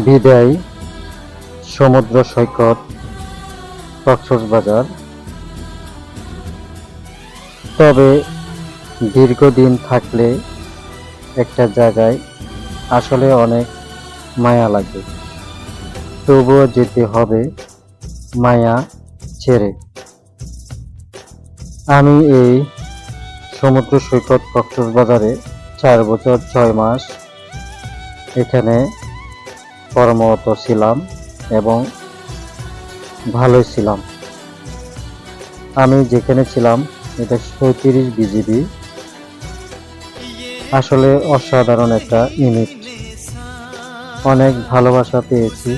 বিদায় সমুদ্র সৈকত কক্সবাজার। তবে দীর্ঘদিন থাকলে একটা জায়গায় আসলে অনেক মায়া লাগে, তবুও যেতে হবে মায়া ছেড়ে। আমি এই সমুদ্র সৈকত কক্সবাজারে 4 বছর 6 মাস এখানে কর্মরত ছিলাম এবং ভালোই ছিলাম। আমি যেখানে ছিলাম এটা 37 বিজিবি, আসলে অসাধারণ একটা ইউনিট। অনেক ভালোবাসা পেয়েছি,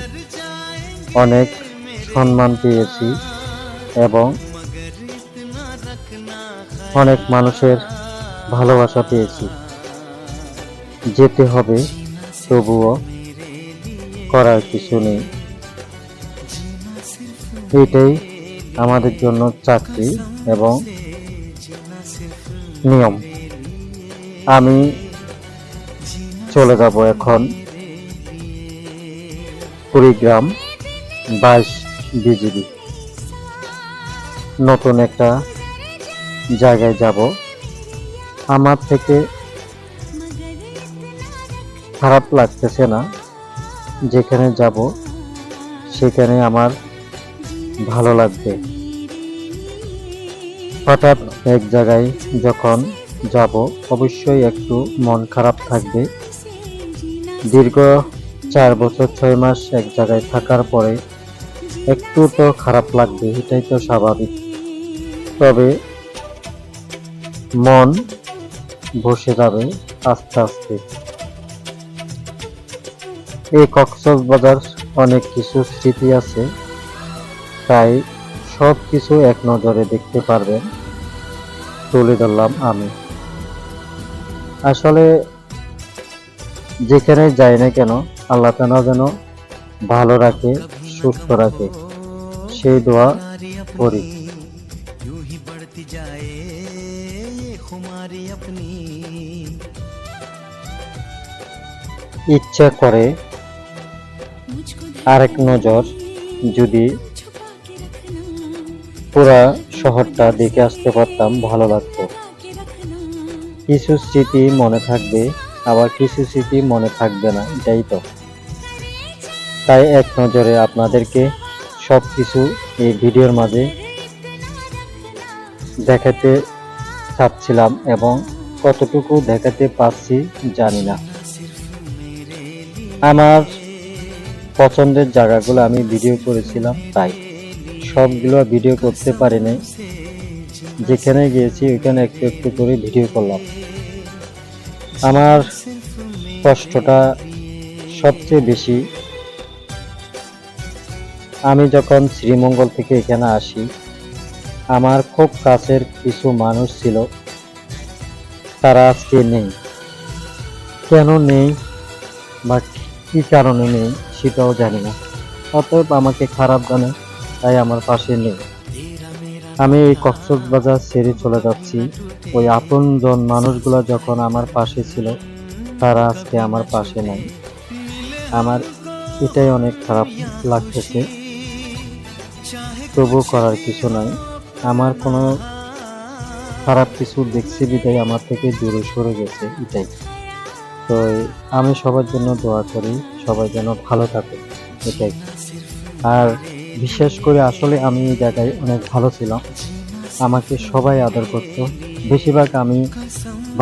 অনেক সম্মান পেয়েছি এবং অনেক মানুষের ভালোবাসা পেয়েছি। যেতে হবে, তবুও করার কিছু নেই। এটাই আমাদের জন্য চাকরি এবং নিয়ম। আমি চলে যাব এখন কুড়িগ্রাম 22 বিজিবি, নতুন একটা জায়গায় যাব। আমার থেকে খারাপ লাগতেছে না, যেখানে যাব সেখানে আমার ভালো লাগবে। হঠাৎ এক জায়গায় যখন যাব অবশ্যই একটু মন খারাপ থাকবে। দীর্ঘ 4 বছর 6 মাস এক জায়গায় থাকার পরে একটু তো খারাপ লাগবে, এটাই তো স্বাভাবিক। তবে মন বসে যাবে আস্তে আস্তে। এই কক্সবাজার অনেক কিছু স্মৃতি আছে, তাই সব কিছু এক নজরে দেখতে পারবেন, তুলে ধরলাম আমি। আসলে যেখানে যাই না কেন আল্লাহ তাআলা যেন ভালো রাখে, সুস্থ রাখে, সেই দোয়া করি। ইচ্ছা করে আরেক নজর যদি পুরা শহরটা দেখে আসতে পারতাম, ভালো লাগতো। কিছু স্মৃতি মনে থাকবে, আবার কিছু স্মৃতি মনে থাকবে না, এটাই তো। তাই এক নজরে আপনাদেরকে সবকিছু এই ভিডিওর মাঝে দেখাতে চাচ্ছিলাম এবং কতটুকু দেখাতে পারছি জানি না। আমার পছন্দের জায়গাগুলো আমি ভিডিও করেছিলাম, তাই সবগুলো ভিডিও করতে পারিনি। যেখানে গিয়েছি ওইখানে একটু একটু করে ভিডিও করলাম। আমার কষ্টটা সবচেয়ে বেশি আমি যখন শ্রীমঙ্গল থেকে এখানে আসি। আমার খুব কাছের কিছু মানুষ ছিল, তারা আজকে নেই। কেন নেই বা কি কারণে নেই সেটাও জানি না। অতএব আমাকে খারাপ জানে, তাই আমার পাশে নেই। আমি এই কক্সবাজার ছেড়ে চলে যাচ্ছি। ওই আপনজন মানুষগুলো যখন আমার পাশে ছিল, তারা আজকে আমার পাশে নাই। আমার এটাই অনেক খারাপ লাগতেছে, তবু করার কিছু নাই। আমার কোনো খারাপ কিছু দেখছি বিদায় আমার থেকে দূরে সরে গেছে, এটাই। তো আমি সবার জন্য দোয়া করি, সবাই যেন ভালো থাকে, এটাই। আর বিশেষ করে আসলে আমি এই জায়গায় অনেক ভালো ছিলাম, আমাকে সবাই আদর করত। বেশিরভাগ আমি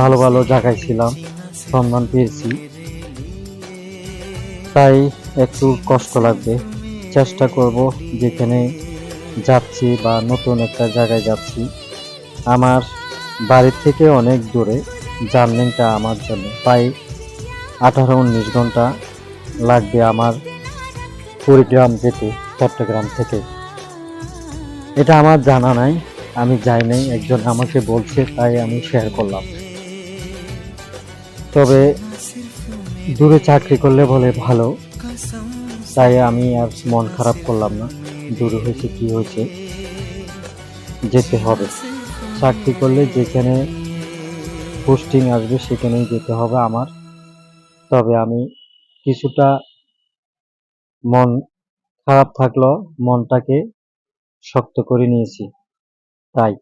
ভালো ভালো জায়গায় ছিলাম, সম্মান পেয়েছি। তাই একটু কষ্ট লাগবে। চেষ্টা করব যেখানে যাচ্ছি বা নতুন একটা জায়গায় যাচ্ছি, আমার বাড়ির থেকে অনেক দূরে জার্নিটা আমার জন্য, প্রায় 18-19 ঘন্টা লাগবে আমার কুড়িগ্রাম যেতে চট্টগ্রাম থেকে। এটা আমার জানা নাই, আমি যাই নাই, একজন আমাকে বলছে তাই আমি শেয়ার করলাম। তবে দূরে চাকরি করলে বলে ভালো, তাই আমি আর মন খারাপ করলাম না। দূরে হয়েছে কি হয়েছে, যেতে হবে। চাকরি করলে যেখানে পোস্টিং আসবে সেখানেই যেতে হবে আমার। তবে আমি কিছুটা মন খারাপ থাকলেও মনটাকে শক্ত করে নিয়েছি। তাই